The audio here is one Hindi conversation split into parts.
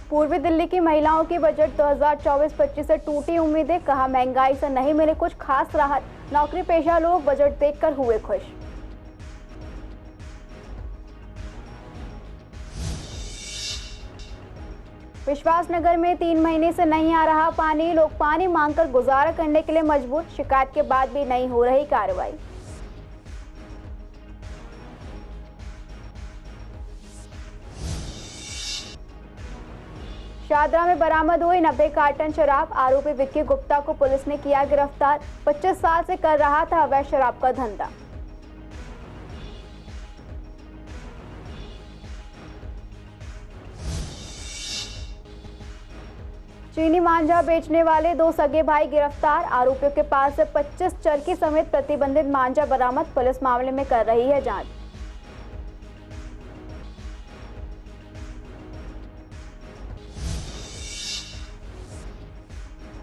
पूर्वी दिल्ली की महिलाओं की बजट 2024-25 से टूटी उम्मीदें, कहा महंगाई से नहीं मिले कुछ खास राहत, नौकरी पेशा लोग बजट देखकर हुए खुश। विश्वासनगर में 3 महीने से नहीं आ रहा पानी, लोग पानी मांगकर गुजारा करने के लिए मजबूर, शिकायत के बाद भी नहीं हो रही कार्रवाई। शादरा में बरामद हुई 90 कार्टन शराब, आरोपी विक्की गुप्ता को पुलिस ने किया गिरफ्तार, 25 साल से कर रहा था अवैध शराब का धंधा। चीनी मांझा बेचने वाले 2 सगे भाई गिरफ्तार, आरोपियों के पास से 25 चरखी समेत प्रतिबंधित मांझा बरामद, पुलिस मामले में कर रही है जांच।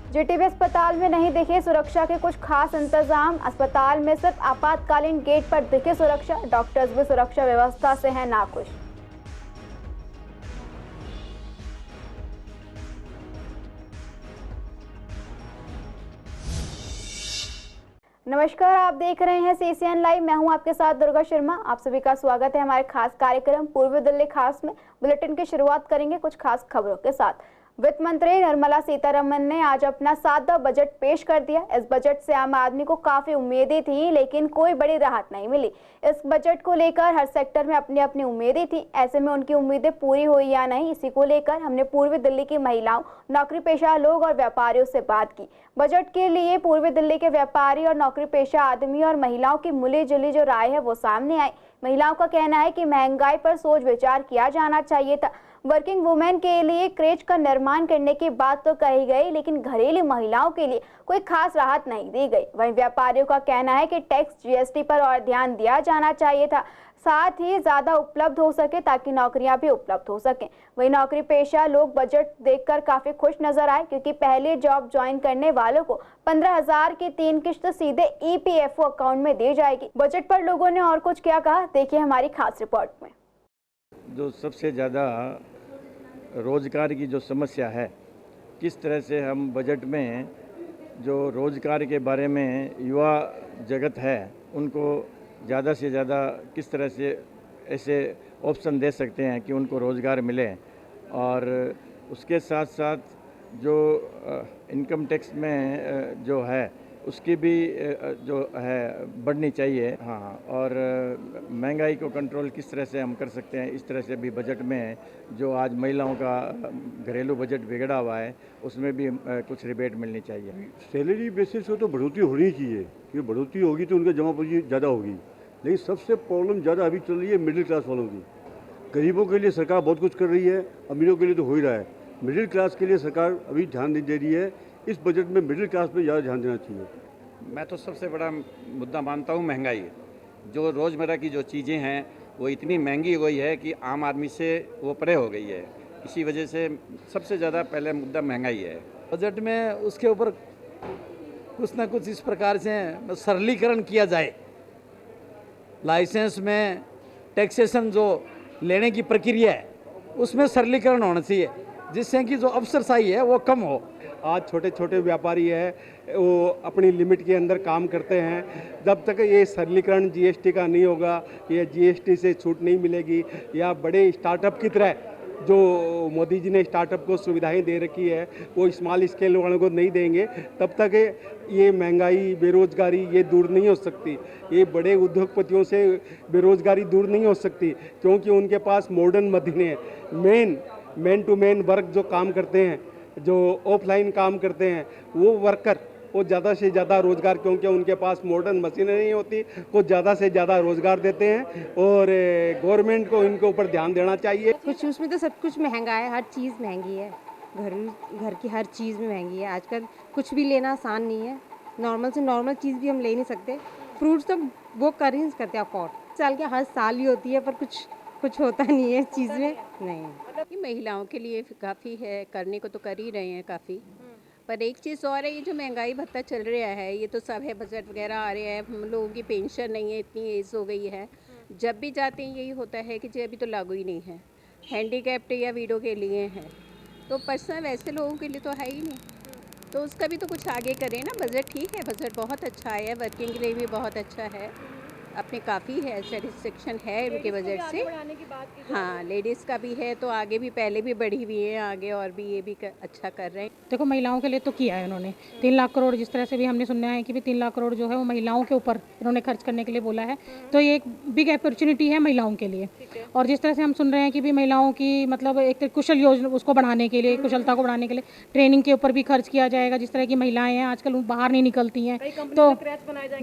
जीटीबी अस्पताल में नहीं दिखे सुरक्षा के कुछ खास इंतजाम, अस्पताल में सिर्फ आपातकालीन गेट पर दिखे सुरक्षा, डॉक्टर्स भी सुरक्षा व्यवस्था से हैं नाखुश। नमस्कार, आप देख रहे हैं CCN लाइव। मैं हूं आपके साथ दुर्गा शर्मा। आप सभी का स्वागत है हमारे खास कार्यक्रम पूर्वी दिल्ली खास में। बुलेटिन की शुरुआत करेंगे कुछ खास खबरों के साथ। वित्त मंत्री निर्मला सीतारमण ने आज अपना 7वां बजट पेश कर दिया। इस बजट से आम आदमी को काफी उम्मीदें थी, लेकिन कोई बड़ी राहत नहीं मिली। इस बजट को लेकर हर सेक्टर में अपनी अपनी उम्मीदें थी। ऐसे में उनकी उम्मीदें पूरी हुई या नहीं, इसी को लेकर हमने पूर्वी दिल्ली की महिलाओं, नौकरी पेशा लोग और व्यापारियों से बात की। बजट के लिए पूर्वी दिल्ली के व्यापारी और नौकरी पेशा आदमी और महिलाओं की मिली जुली जो राय है वो सामने आई। महिलाओं का कहना है कि महंगाई पर सोच विचार किया जाना चाहिए था। वर्किंग वुमेन के लिए क्रेच का निर्माण करने की बात तो कही गई, लेकिन घरेलू महिलाओं के लिए कोई खास राहत नहीं दी गई। वहीं व्यापारियों का कहना है कि टैक्स GST पर और ध्यान दिया जाना चाहिए था, साथ ही ज्यादा उपलब्ध हो सके ताकि नौकरियां भी उपलब्ध हो सकें। वहीं नौकरी पेशा लोग बजट देखकर काफी खुश नजर आए, क्योंकि पहले जॉब ज्वाइन करने वालों को 15,000 की 3 किश्त सीधे EPFO अकाउंट में दी जाएगी। बजट पर लोगों ने और कुछ क्या कहा, देखिए हमारी खास रिपोर्ट में। जो सबसे ज़्यादा रोज़गार की जो समस्या है, किस तरह से हम बजट में जो रोज़गार के बारे में युवा जगत है उनको ज़्यादा से ज़्यादा किस तरह से ऐसे ऑप्शन दे सकते हैं कि उनको रोज़गार मिले, और उसके साथ साथ जो इनकम टैक्स में जो है उसकी भी जो है बढ़नी चाहिए। हाँ, और महंगाई को कंट्रोल किस तरह से हम कर सकते हैं, इस तरह से भी बजट में जो आज महिलाओं का घरेलू बजट बिगड़ा हुआ है उसमें भी कुछ रिबेट मिलनी चाहिए। सैलरी बेसिस पे तो बढ़ोतरी होनी चाहिए, क्योंकि बढ़ोतरी होगी तो उनका जमा पूंजी ज़्यादा होगी। लेकिन सबसे प्रॉब्लम ज़्यादा अभी चल रही है मिडिल क्लास वालों की। गरीबों के लिए सरकार बहुत कुछ कर रही है, अमीरों के लिए तो हो ही रहा है। मिडिल क्लास के लिए सरकार अभी ध्यान नहीं दे रही है। इस बजट में मिडिल क्लास पे ज़्यादा ध्यान देना चाहिए। मैं तो सबसे बड़ा मुद्दा मानता हूँ महंगाई। जो रोज़मर्रा की जो चीज़ें हैं वो इतनी महंगी हो गई है कि आम आदमी से वो परे हो गई है। इसी वजह से सबसे ज़्यादा पहले मुद्दा महंगाई है। बजट में उसके ऊपर कुछ ना कुछ इस प्रकार से सरलीकरण किया जाए। लाइसेंस में टैक्सेशन जो लेने की प्रक्रिया है उसमें सरलीकरण होना चाहिए, जिससे कि जो अफसरशाही है वो कम हो। आज छोटे छोटे व्यापारी है वो अपनी लिमिट के अंदर काम करते हैं। जब तक ये सरलीकरण GST का नहीं होगा, ये GST से छूट नहीं मिलेगी, या बड़े स्टार्टअप की तरह जो मोदी जी ने स्टार्टअप को सुविधाएं दे रखी है वो स्मॉल स्केल वालों को नहीं देंगे, तब तक ये महंगाई, बेरोजगारी ये दूर नहीं हो सकती। ये बड़े उद्योगपतियों से बेरोजगारी दूर नहीं हो सकती, क्योंकि उनके पास मॉडर्न मशीनें हैं। मैन टू मैन वर्क जो काम करते हैं, जो ऑफलाइन काम करते हैं, वो वर्कर वो ज़्यादा से ज़्यादा रोज़गार, क्योंकि उनके पास मॉडर्न मशीनें नहीं होती, वो ज़्यादा से ज़्यादा रोज़गार देते हैं। और गवर्नमेंट को इनके ऊपर ध्यान देना चाहिए। कुछ उसमें तो सब कुछ महंगा है, हर चीज़ महंगी है। घर की हर चीज़ में महंगी है। आजकल कुछ भी लेना आसान नहीं है। नॉर्मल से नॉर्मल चीज़ भी हम ले नहीं सकते। फ्रूट्स तो वो कर ही नहीं सकते अफोर्ड। साल के हर साल ही होती है, पर कुछ होता नहीं है चीज़ में। नहीं, ये महिलाओं के लिए काफ़ी है, करने को तो कर ही रहे हैं काफ़ी। पर एक चीज़ और है, ये जो महंगाई भत्ता चल रहा है, ये तो सब है, बजट वगैरह आ रहे हैं, हम लोगों की पेंशन नहीं है, इतनी एज हो गई है। जब भी जाते हैं यही होता है कि जी अभी तो लागू ही नहीं है, हैंडीकैप्ड या वीडो के लिए है। तो पर्सनल वैसे लोगों के लिए तो है ही नहीं, तो उसका भी तो कुछ आगे करें ना। बजट ठीक है, बजट बहुत अच्छा है, वर्किंग के लिए भी बहुत अच्छा है, अपने काफ़ी है, सेटिस्फेक्शन है उनके बजट से। हाँ, लेडीज़ का भी है, तो आगे भी पहले भी बढ़ी हुई है, आगे और भी ये भी अच्छा कर रहे हैं। देखो महिलाओं के लिए तो किया है उन्होंने 3 लाख करोड़, जिस तरह से भी हमने सुना है कि भी 3 लाख करोड़ जो है वो महिलाओं के ऊपर इन्होंने खर्च करने के लिए बोला है, तो ये एक बिग अपॉर्चुनिटी है महिलाओं के लिए। और जिस तरह से हम सुन रहे हैं कि भी महिलाओं की मतलब एक कुशल योजना उसको बढ़ाने के लिए, कुशलता को बढ़ाने के लिए ट्रेनिंग के ऊपर भी खर्च किया जाएगा। जिस तरह की महिलाएं हैं आजकल बाहर नहीं निकलती हैं, तो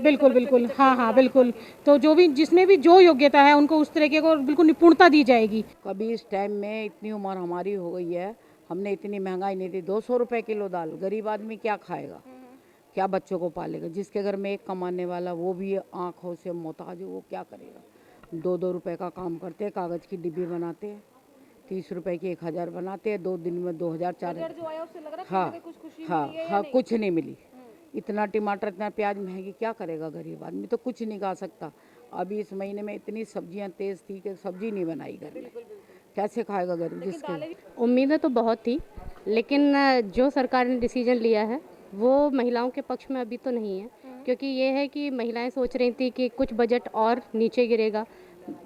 बिल्कुल बिल्कुल, हाँ बिल्कुल, तो जो भी जिसमें भी जो योग्यता है उनको उस तरीके को बिल्कुल निपुणता दी जाएगी। कभी इस टाइम में इतनी उम्र हमारी हो गई है, हमने इतनी महंगाई नहीं दी। 200 रुपए किलो दाल, गरीब आदमी क्या खाएगा, क्या बच्चों को पालेगा? जिसके घर में एक कमाने वाला वो भी आंखों से मोहताज हो, वो क्या करेगा? 2-2 रुपए का काम करते हैं, कागज़ की डिब्बी बनाते हैं, 30 रुपए की 1000 बनाते हैं, 2 दिन में 2000-4000। हाँ, कुछ नहीं मिली। इतना टमाटर इतना प्याज महंगी, क्या करेगा गरीब आदमी? तो कुछ नहीं खा सकता। अभी इस महीने में इतनी सब्जियां तेज़ थी कि सब्जी नहीं बनाई घर में, कैसे खाएगा गरीब? जिसके उम्मीदें तो बहुत थी, लेकिन जो सरकार ने डिसीजन लिया है वो महिलाओं के पक्ष में अभी तो नहीं है, क्योंकि ये है कि महिलाएं सोच रही थी कि कुछ बजट और नीचे गिरेगा,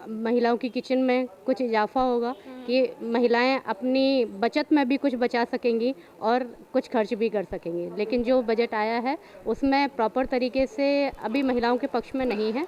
महिलाओं की किचन में कुछ इजाफा होगा कि महिलाएं अपनी बचत में भी कुछ बचा सकेंगी और कुछ खर्च भी कर सकेंगी। लेकिन जो बजट आया है उसमें प्रॉपर तरीके से अभी महिलाओं के पक्ष में नहीं है।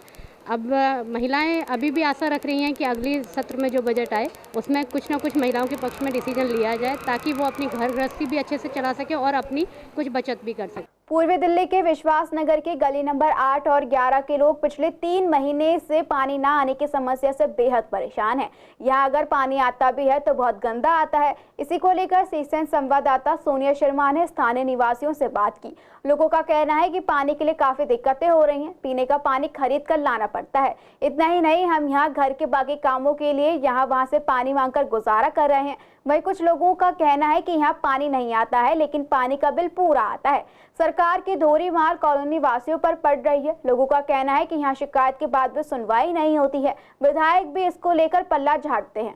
अब महिलाएं अभी भी आशा रख रही हैं कि अगली सत्र में जो बजट आए उसमें कुछ ना कुछ महिलाओं के पक्ष में डिसीजन लिया जाए, ताकि वो अपनी घर गृहस्थी भी अच्छे से चला सके और अपनी कुछ बचत भी कर सके। पूर्वी दिल्ली के विश्वास नगर के गली नंबर 8 और 11 के लोग पिछले 3 महीने से पानी ना आने की समस्या से बेहद परेशान हैं। यहाँ अगर पानी आता भी है तो बहुत गंदा आता है। इसी को लेकर सीएसएन संवाददाता सोनिया शर्मा ने स्थानीय निवासियों से बात की। लोगों का कहना है कि पानी के लिए काफी दिक्कतें हो रही हैं, पीने का पानी खरीद कर लाना पड़ता है। इतना ही नहीं, हम यहाँ घर के बाकी कामों के लिए यहाँ वहाँ से पानी मांगकर गुजारा कर रहे हैं। वहीं कुछ लोगों का कहना है कि यहाँ पानी नहीं आता है, लेकिन पानी का बिल पूरा आता है। सरकार की धोरी मार कॉलोनी वासियों पर पड़ रही है। लोगों का कहना है कि यहाँ शिकायत के बाद भी सुनवाई नहीं होती है। विधायक भी इसको लेकर पल्ला झाड़ते हैं।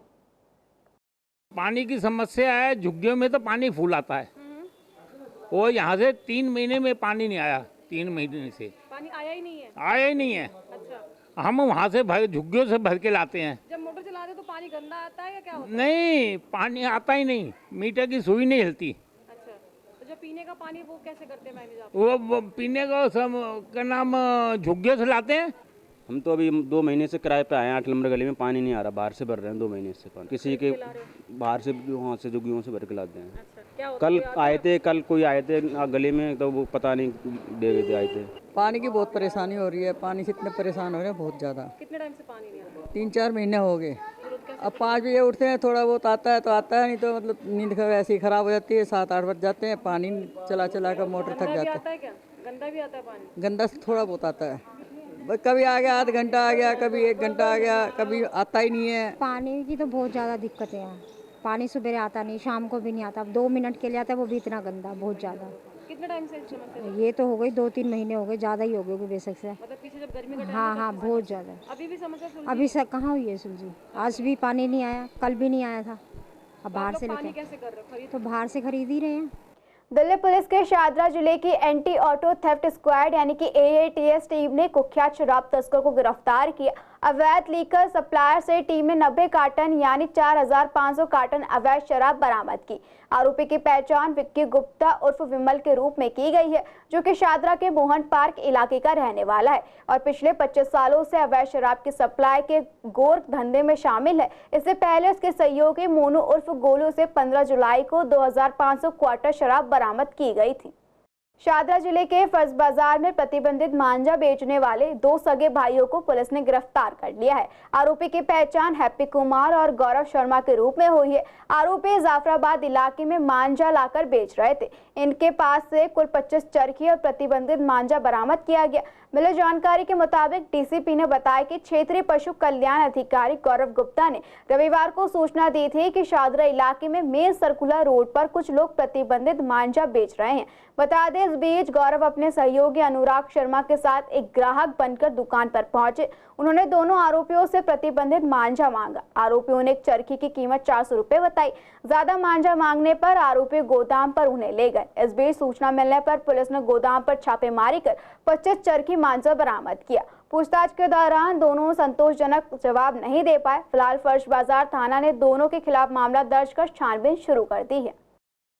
पानी की समस्या है, झुग्गियों में तो पानी फूल आता है और यहाँ से 3 महीने में पानी नहीं आया। 3 महीने से पानी आया ही नहीं है। आया ही नहीं है। अच्छा, हम वहाँ से झुग्गियों से भर के लाते हैं। जब मोटर चलाते हैं तो पानी गंदा आता है या क्या होता है? नहीं, पानी आता ही नहीं, मीटर की सुई नहीं हिलती। अच्छा, तो जो पीने का पानी वो कैसे करते हैं मैनेज आप? वो पीने का सब का नाम झुग्गियों से लाते हैं। हम तो अभी 2 महीने से किराए पे आए हैं। 8 नंबर गली में पानी नहीं आ रहा, बाहर से भर रहे हैं 2 महीने से पानी। किसी के बाहर से वहाँ से झुग्गियों से भर के लाते हैं। अच्छा, कल आए थे, कल कोई आए थे गली में, तो वो पता नहीं दे गए थे, आए थे। पानी की बहुत परेशानी हो रही है, पानी से इतने परेशान हो रहे हैं बहुत ज़्यादा। कितने टाइम से पानी नहीं आता? 3-4 महीने हो गए। अब 5 बजे उठते हैं, थोड़ा बहुत आता है तो आता है, नहीं तो मतलब नींद ऐसी ख़राब हो जाती है। 7-8 बज जाते हैं, पानी चला चला कर मोटर थक जाता आता है क्या? गंदा भी आता है पानी? गंदा से थोड़ा बहुत आता है, कभी आ गया, आध घंटा आ गया, कभी 1 घंटा आ गया, कभी आता ही नहीं है। पानी की तो बहुत ज़्यादा दिक्कत है यहाँ। पानी सुबह आता नहीं, शाम को भी नहीं आता। अब 2 मिनट के लिए आता है, वो भी इतना गंदा, बहुत ज़्यादा। कितने टाइम से समस्या? ये तो हो गई 2-3 महीने हो गए, ज़्यादा ही हो गए बेशक से। मतलब पीछे जब गर्मी का टाइम हाँ हाँ, बहुत ज़्यादा। अभी भी समस्या सुलझी? अभी से कहाँ हुई है सुलझी? आज भी पानी नहीं आया, कल भी नहीं आया था। अब बाहर से पानी लेके कैसे कर रहे हो? तो बाहर से खरीद ही रहे हैं। दिल्ली पुलिस के शादरा जिले की एंटी ऑटो थेफ्ट स्क्वाड यानी कि AATS टीम ने कुख्यात शराब तस्कर को गिरफ्तार किया। अवैध लीकर सप्लायर से टीम ने 90 कार्टन यानी 4500 कार्टन अवैध शराब बरामद की। आरोपी की पहचान विक्की गुप्ता उर्फ विमल के रूप में की गई है, जो कि शादरा के मोहन पार्क इलाके का रहने वाला है और पिछले 25 सालों से अवैध शराब की सप्लाई के गोर धंधे में शामिल है। इससे पहले उसके सहयोगी मोनू उर्फ गोलू से 15 जुलाई को 2500 क्वार्टर शराब बरामद की गई थी। शादरा जिले के फर्ज बाजार में प्रतिबंधित मांझा बेचने वाले 2 सगे भाइयों को पुलिस ने गिरफ्तार कर लिया है। आरोपी की पहचान हैप्पी कुमार और गौरव शर्मा के रूप में हुई है। आरोपी जाफराबाद इलाके में मांझा लाकर बेच रहे थे। इनके पास से कुल 25 चरखी और प्रतिबंधित मांझा बरामद किया गया। मिली जानकारी के मुताबिक डीसीपी ने बताया कि क्षेत्रीय पशु कल्याण अधिकारी गौरव गुप्ता ने रविवार को सूचना दी थी कि शादरा इलाके में मेन सर्कुलर रोड पर कुछ लोग प्रतिबंधित मांझा बेच रहे हैं। बता दें, इस बीच गौरव अपने सहयोगी अनुराग शर्मा के साथ एक ग्राहक बनकर दुकान पर पहुंचे। उन्होंने दोनों आरोपियों से प्रतिबंधित मांझा मांगा। आरोपियों ने एक चरखी की कीमत 400 रुपए बताई। ज्यादा मांझा मांगने पर आरोपी गोदाम पर उन्हें ले गए। इस बीच सूचना मिलने पर पुलिस ने गोदाम पर छापेमारी कर 25 चरखी मांझा बरामद किया। पूछताछ के दौरान दोनों संतोषजनक जवाब नहीं दे पाए। फिलहाल फर्श बाजार थाना ने दोनों के खिलाफ मामला दर्ज कर छानबीन शुरू कर दी है।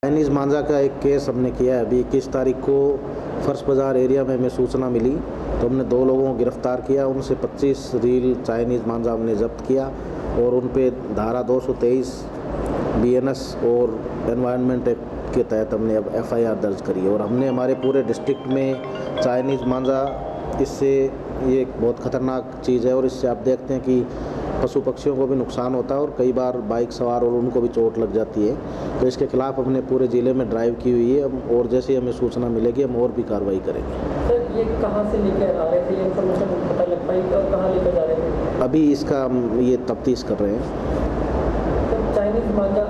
चाइनीज़ मांझा का एक केस हमने किया है। अभी 21 तारीख को फर्श बाजार एरिया में हमें सूचना मिली तो हमने 2 लोगों को गिरफ्तार किया। उनसे 25 रील चाइनीज़ मांझा हमने जब्त किया और उन पे धारा 223 BNS और एनवायरनमेंट एक्ट के तहत हमने अब FIR दर्ज करी और हमने हमारे पूरे डिस्ट्रिक्ट में चाइनीज़ मांझा, इससे ये एक बहुत ख़तरनाक चीज़ है और इससे आप देखते हैं कि पशु पक्षियों को भी नुकसान होता है और कई बार बाइक सवार और उनको भी चोट लग जाती है। तो इसके खिलाफ हमने पूरे ज़िले में ड्राइव की हुई है और जैसे हमें सूचना मिलेगी हम और भी कार्रवाई करेंगे। सर, ये कहाँ से लेकर आ रहे थे, ये इन्फॉर्मेशन पता लग पाई और कहाँ लेकर जा रहे थे? अभी इसका हम ये तफ्तीश कर रहे हैं। चाइनीज़ मांझा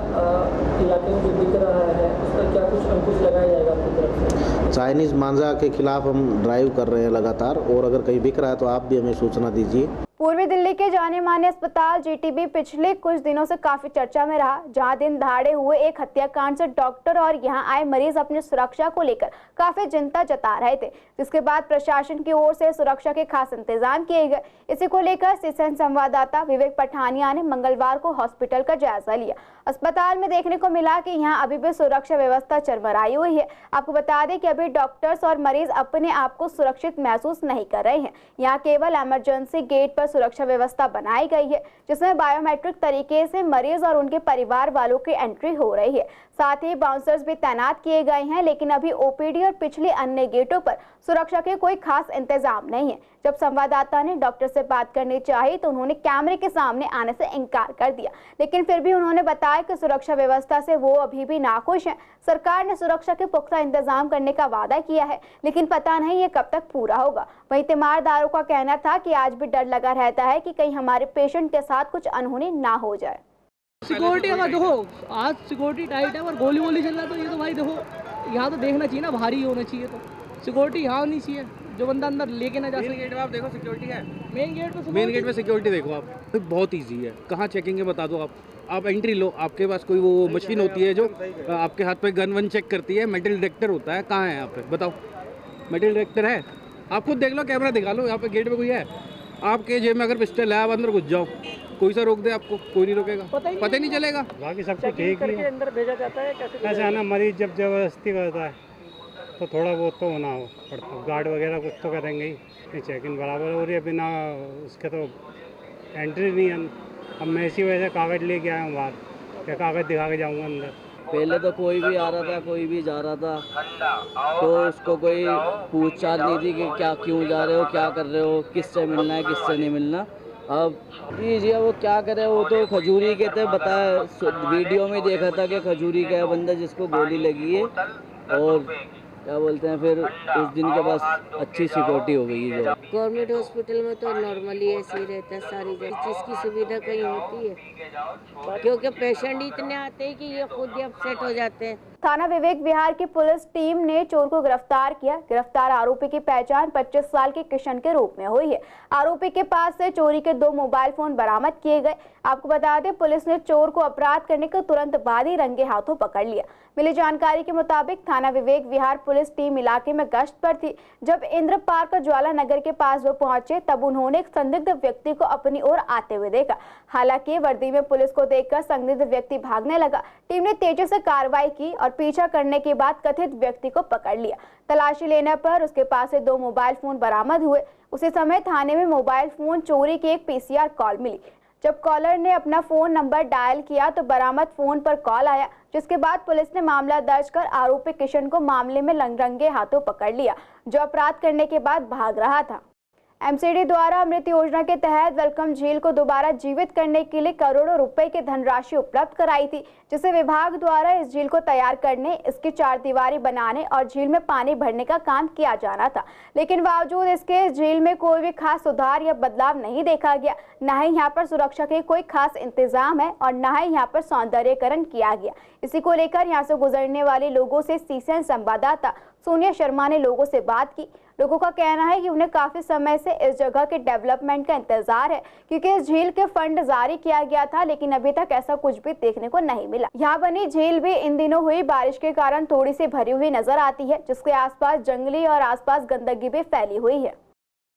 इलाके में जो बिक रहा है उस पर क्या कुछ अंकुश लगाया जाएगा आपकी तरफ से? चाइनीज़ मांझा के खिलाफ हम ड्राइव कर रहे हैं लगातार और अगर कहीं बिक रहा है तो आप भी हमें सूचना दीजिए। पूर्वी दिल्ली के जाने माने अस्पताल GTB पिछले कुछ दिनों से काफी चर्चा में रहा, जहां दिन दहाड़े हुए एक हत्याकांड से डॉक्टर और यहां आए मरीज अपनी सुरक्षा को लेकर काफी चिंता जता रहे थे, जिसके बाद प्रशासन की ओर से सुरक्षा के खास इंतजाम किए गए। इसी को लेकर सीएसएन संवाददाता विवेक पठानिया ने मंगलवार को हॉस्पिटल का जायजा लिया। अस्पताल में देखने को मिला कि यहाँ अभी भी सुरक्षा व्यवस्था चरमराई हुई है। आपको बता दें कि अभी डॉक्टर्स और मरीज अपने आप को सुरक्षित महसूस नहीं कर रहे हैं। यहाँ केवल इमरजेंसी गेट पर सुरक्षा व्यवस्था बनाई गई है, जिसमें बायोमेट्रिक तरीके से मरीज और उनके परिवार वालों की एंट्री हो रही है। साथ ही बाउंसर्स भी तैनात किए गए हैं, लेकिन अभी OPD और पिछले अन्य गेटों पर सुरक्षा के कोई खास इंतजाम नहीं है। जब संवाददाता ने डॉक्टर से बात करनी चाहिए तो उन्होंने कैमरे के सामने आने से इनकार कर दिया, लेकिन फिर भी उन्होंने बताया कि सुरक्षा व्यवस्था से वो अभी भी नाखुश हैं। सरकार ने सुरक्षा के पुख्ता इंतजाम करने का वादा किया है, लेकिन पता नहीं ये कब तक पूरा होगा। वहीं तीमारदारों का कहना था कि आज भी डर लगा रहता है कि कहीं हमारे पेशेंट के साथ कुछ अनहोनी ना हो जाए। सिक्योरिटी अगर देखो, आज सिक्योरिटी टाइट है और गोली वोली चल रहा है तो ये तो भाई देखो, यहाँ तो देखना चाहिए ना, भारी होना चाहिए। तो सिक्योरिटी यहाँ होनी चाहिए, जो बंदा अंदर लेके ना जा सके। गेट में आप देखो सिक्योरिटी है, मेन गेट में सिक्योरिटी देखो आप, बहुत ईजी है। कहाँ चेकिंग है बता दो आप एंट्री लो, आपके पास कोई वो मशीन होती है जो आपके हाथ पे गन वन चेक करती है, मेटल डिटेक्टर होता है। कहाँ है यहाँ पे बताओ, मेटल डिटेक्टर है? आप खुद देख लो, कैमरा दिखा लो, यहाँ पे गेट पे कोई है? आपके जेब में अगर पिस्टल है, आप अंदर घुस जाओ, कोई सा रोक दे आपको? कोई नहीं रोकेगा, पता ही नहीं चलेगा। बाकी सब कुछ ठीक है, अंदर भेजा जाता है। कैसे है ना, मरीज जब जबरदस्ती करता है तो थोड़ा बहुत तो होना पड़ता, गार्ड वगैरह कुछ तो करेंगे ही। चेक इन बराबर हो रही है, बिना उसके तो एंट्री नहीं है। अब मैं इसी वजह से कागज़ लेके आया हूँ बाहर, क्या कागज़ दिखा के जाऊँगा अंदर। पहले तो कोई भी आ रहा था, कोई भी जा रहा था, तो उसको कोई पूछताछ नहीं थी कि क्या क्यों जा रहे हो, क्या कर रहे हो, किससे मिलना है, किससे नहीं मिलना। अब जी वो क्या करे, वो तो खजूरी के थे, बताया वीडियो में देखा था कि खजूरी का बंदा जिसको गोली लगी है, और क्या बोलते हैं फिर उस दिन के बाद अच्छी सिक्योरिटी हो गई है। जो गवर्नमेंट हॉस्पिटल में तो नॉर्मली ऐसे ही रहता है, सारी चीज़ की सुविधा कहीं होती है, क्योंकि पेशेंट इतने आते हैं कि ये खुद ही अपसेट हो जाते हैं। थाना विवेक विहार की पुलिस टीम ने चोर को गिरफ्तार किया। गिरफ्तार आरोपी की पहचान 25 साल के किशन के रूप में हुई है। आरोपी के पास से चोरी के 2 मोबाइल फोन बरामद किए गए। आपको बता दें, पुलिस ने चोर को अपराध करने के तुरंत बाद ही रंगे हाथों पकड़ लिया। मिली जानकारी के मुताबिक थाना विवेक विहार पुलिस टीम इलाके में गश्त पर थी। जब इंद्र पार्क और ज्वाला नगर के पास वो पहुंचे, तब उन्होंने एक संदिग्ध व्यक्ति को अपनी ओर आते हुए देखा। हालांकि वर्दी में पुलिस को देखकर संदिग्ध व्यक्ति भागने लगा। टीम ने तेजी से कार्रवाई की और पीछा करने के बाद कथित व्यक्ति को पकड़ लिया। तलाशी लेने पर उसके पास से 2 मोबाइल फोन बरामद हुए। उसी समय थाने में मोबाइल फोन चोरी की एक PCR कॉल मिली। जब कॉलर ने अपना फोन नंबर डायल किया तो बरामद फोन पर कॉल आया, जिसके बाद पुलिस ने मामला दर्ज कर आरोपी किशन को मामले में रंगे हाथों पकड़ लिया, जो अपराध करने के बाद भाग रहा था। MCD द्वारा अमृत योजना के तहत वेलकम झील को दोबारा जीवित करने के लिए करोड़ों रुपए की धनराशि उपलब्ध कराई थी, जिसे विभाग द्वारा इस झील को तैयार करने, इसकी 4 दीवारी बनाने और झील में पानी भरने का काम किया जाना था। लेकिन बावजूद इसके झील में कोई भी खास सुधार या बदलाव नहीं देखा गया। न ही यहाँ पर सुरक्षा के कोई खास इंतजाम है और न ही यहाँ पर सौंदर्यीकरण किया गया। इसी को लेकर यहाँ से गुजरने वाले लोगों से सीएसएन संवाददाता सोनिया शर्मा ने लोगों से बात की। लोगों का कहना है कि उन्हें काफी समय से इस जगह के डेवलपमेंट का इंतजार है, क्योंकि इस झील के फंड जारी किया गया था, लेकिन अभी तक ऐसा कुछ भी देखने को नहीं मिला। यहाँ बनी झील भी इन दिनों हुई बारिश के कारण थोड़ी सी भरी हुई नजर आती है, जिसके आसपास जंगली और आसपास गंदगी भी फैली हुई है।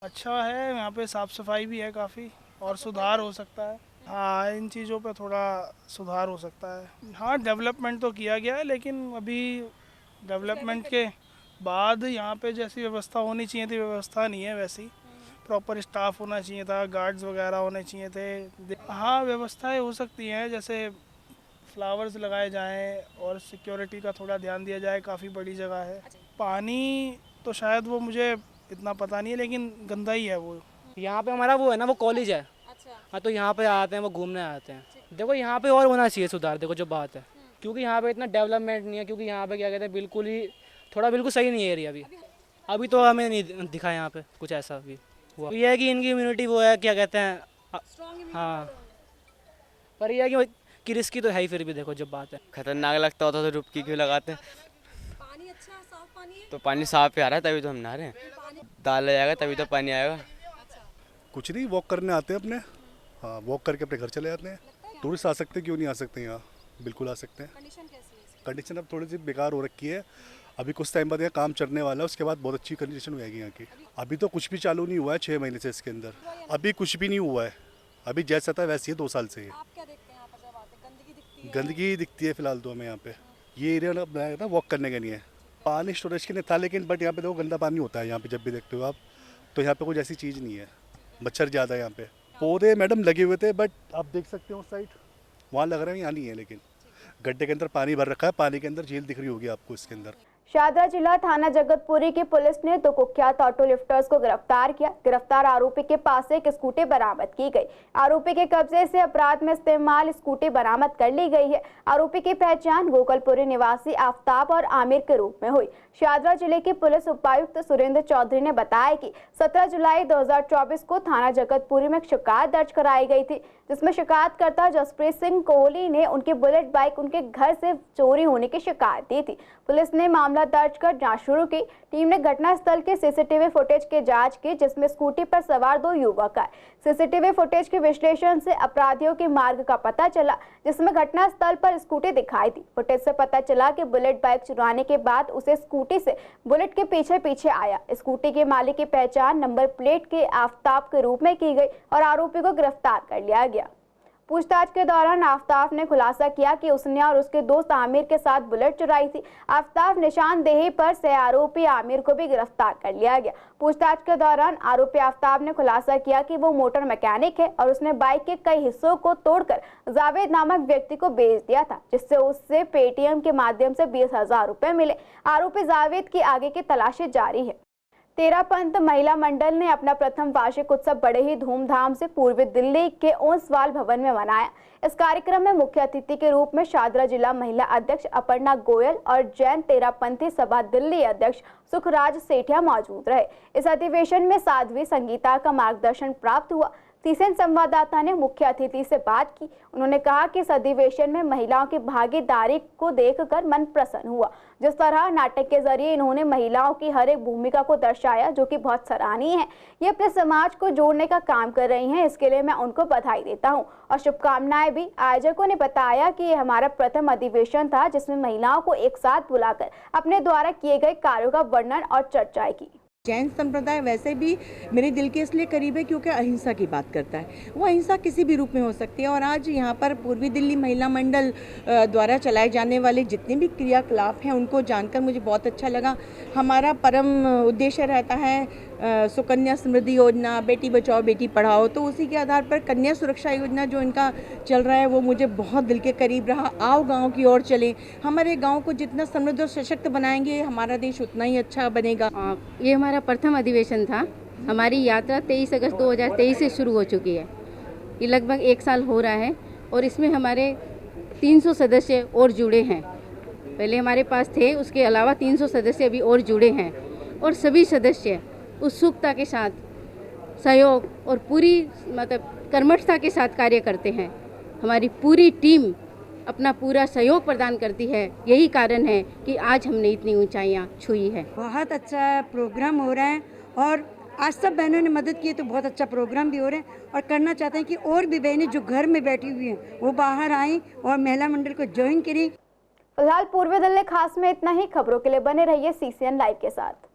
अच्छा है, यहाँ पे साफ सफाई भी है काफ़ी, और सुधार हो सकता है। हाँ, इन चीज़ों पे थोड़ा सुधार हो सकता है। हाँ, डेवलपमेंट तो किया गया है, लेकिन अभी डेवलपमेंट के बाद यहाँ पे जैसी व्यवस्था होनी चाहिए थी, व्यवस्था नहीं है वैसी। प्रॉपर स्टाफ होना चाहिए था, गार्ड्स वगैरह होने चाहिए थे। हाँ, व्यवस्थाएं हो सकती हैं, जैसे फ्लावर्स लगाए जाएं और सिक्योरिटी का थोड़ा ध्यान दिया जाए। काफ़ी बड़ी जगह है। पानी तो शायद वो मुझे इतना पता नहीं है, लेकिन गंदा ही है वो। यहाँ पे हमारा वो है ना, वो कॉलेज है। हाँ, तो यहाँ पे आते हैं, वो घूमने आते हैं। देखो यहाँ पे और होना चाहिए सुधार, देखो जो बात है, क्योंकि यहाँ पे इतना डेवलपमेंट नहीं है। क्योंकि यहाँ पे क्या कहते हैं, बिल्कुल सही नहीं है एरिया अभी तो हमें नहीं दिखा यहाँ पे कुछ ऐसा भी हुआ। ये है कि इनकी इम्यूनिटी वो है, क्या कहते हैं, हाँ, पर यह है कि रिस्की तो है ही। फिर भी देखो जब बात है, खतरनाक लगता होता तो डुबकी क्यों लगाते हैं? पानी अच्छा साफ पानी है, तो पानी साफ पे आ रहा है तभी तो हम नहा रहे हैं। डाला जाएगा तभी तो पानी आएगा। कुछ नहीं, वॉक करने आते हैं अपने। हाँ, वॉक करके अपने घर चले जाते हैं। टूरिस्ट आ सकते हैं, क्यों नहीं आ सकते यहाँ? बिल्कुल आ सकते हैं। कंडीशन अब थोड़ी सी बेकार हो रखी है। अभी कुछ टाइम बाद यहाँ काम चलने वाला है, उसके बाद बहुत अच्छी कंडीशन हो जाएगी यहाँ की। अभी तो कुछ भी चालू नहीं हुआ है 6 महीने से इसके अंदर। अभी कुछ भी नहीं हुआ है। अभी जैसा था वैसे ही 2 साल से। गंदगी दिखती है फिलहाल तो हमें यहाँ पे। ये एरिया बनाया था वॉक करने के लिए, पानी स्टोरेज के लिए था, लेकिन बट यहाँ पे देखो गंदा पानी होता है यहाँ पे जब भी देखते हो आप। तो यहाँ पे कुछ ऐसी चीज़ नहीं है। मच्छर ज़्यादा है यहाँ पे। पौधे मैडम लगे हुए थे, बट आप देख सकते हो उस साइड, वहाँ लग रहा है, यहाँ नहीं है। लेकिन गड्ढे के अंदर पानी भर रखा है, पानी के अंदर झील दिख रही होगी आपको इसके अंदर। शादरा जिला थाना जगतपुरी की पुलिस ने 2 कुख्यात ऑटो लिफ्टर्स को गिरफ्तार किया। गिरफ्तार आरोपी के पास से एक स्कूटी बरामद की गई। आरोपी के कब्जे से अपराध में इस्तेमाल स्कूटी बरामद कर ली गई है। आरोपी की पहचान गोकलपुरी निवासी आफ्ताब और आमिर के रूप में हुई। शादरा जिले के पुलिस उपायुक्त सुरेंद्र चौधरी ने बताया कि 17 जुलाई 2024 को थाना जगतपुरी में एक शिकायत दर्ज कराई गई थी, जिसमें शिकायतकर्ता जसप्रीत सिंह कोहली ने उनकी बुलेट बाइक उनके घर से चोरी होने की शिकायत दी थी। पुलिस ने मामला दर्ज कर जांच शुरू की। टीम ने घटनास्थल के सीसीटीवी फुटेज की जांच की, जिसमें स्कूटी पर सवार 2 युवक आए। सीसीटीवी फुटेज के विश्लेषण से अपराधियों के मार्ग का पता चला, जिसमें घटनास्थल पर स्कूटी दिखाई दी। फुटेज से पता चला कि बुलेट बाइक चुराने के बाद उसे स्कूटी से बुलेट के पीछे आया। स्कूटी के मालिक की पहचान नंबर प्लेट के आफ्ताब के रूप में की गई और आरोपी को गिरफ्तार कर लिया गया। पूछताछ के दौरान आफ्ताब ने खुलासा किया कि उसने और उसके दोस्त आमिर के साथ बुलेट चुराई थी। आफ्ताब निशानदेही पर से आरोपी आमिर को भी गिरफ्तार कर लिया गया। पूछताछ के दौरान आरोपी आफ्ताब ने खुलासा किया कि वो मोटर मैकेनिक है और उसने बाइक के कई हिस्सों को तोड़कर जावेद नामक व्यक्ति को बेच दिया था, जिससे उससे पेटीएम के माध्यम से 20,000 रुपए मिले। आरोपी जावेद की आगे की तलाशी जारी है। तेरापंथ महिला मंडल ने अपना प्रथम वार्षिक उत्सव बड़े ही धूमधाम से पूर्वी दिल्ली के ओंसवाल भवन में मनाया। इस कार्यक्रम में मुख्य अतिथि के रूप में शादरा जिला महिला अध्यक्ष अपर्णा गोयल और जैन तेरापंथी सभा दिल्ली अध्यक्ष सुखराज सेठिया मौजूद रहे। इस अधिवेशन में साध्वी संगीता का मार्गदर्शन प्राप्त हुआ। सीसेन संवाददाता ने मुख्य अतिथि से बात की। उन्होंने कहा कि इस अधिवेशन में महिलाओं की भागीदारी को देखकर मन प्रसन्न हुआ। जिस तरह नाटक के जरिए इन्होंने महिलाओं की हर एक भूमिका को दर्शाया, जो कि बहुत सराहनीय है। ये अपने समाज को जोड़ने का काम कर रही हैं, इसके लिए मैं उनको बधाई देता हूं और शुभकामनाएं भी। आयोजकों ने बताया कि ये हमारा प्रथम अधिवेशन था, जिसमें महिलाओं को एक साथ बुलाकर अपने द्वारा किए गए कार्यों का वर्णन और चर्चा की। जैन संप्रदाय वैसे भी मेरे दिल के इसलिए करीब है क्योंकि अहिंसा की बात करता है। वो अहिंसा किसी भी रूप में हो सकती है, और आज यहाँ पर पूर्वी दिल्ली महिला मंडल द्वारा चलाए जाने वाले जितने भी क्रियाकलाप हैं उनको जानकर मुझे बहुत अच्छा लगा। हमारा परम उद्देश्य रहता है सुकन्या समृद्धि योजना, बेटी बचाओ बेटी पढ़ाओ, तो उसी के आधार पर कन्या सुरक्षा योजना जो इनका चल रहा है वो मुझे बहुत दिल के करीब रहा। आओ गाँव की ओर चलें, हमारे गाँव को जितना समृद्ध और सशक्त बनाएंगे हमारा देश उतना ही अच्छा बनेगा। ये हमारा प्रथम अधिवेशन था। हमारी यात्रा 23 अगस्त 2023 से शुरू हो चुकी है। ये लगभग 1 साल हो रहा है और इसमें हमारे 300 सदस्य और जुड़े हैं। पहले हमारे पास थे, उसके अलावा 300 सदस्य अभी और जुड़े हैं और सभी सदस्य उत्सुकता के साथ सहयोग और पूरी कर्मठता के साथ कार्य करते हैं। हमारी पूरी टीम अपना पूरा सहयोग प्रदान करती है। यही कारण है कि आज हमने इतनी ऊंचाइयां छुई है। बहुत अच्छा प्रोग्राम हो रहा है और आज सब बहनों ने मदद की है तो बहुत अच्छा प्रोग्राम भी हो रहा है और करना चाहते हैं कि और भी बहनें जो घर में बैठी हुई हैं वो बाहर आएं और महिला मंडल को ज्वाइन करें। फिलहाल पूर्वी दिल्ली खास में इतना ही। खबरों के लिए बने रहिए CCN लाइव के साथ।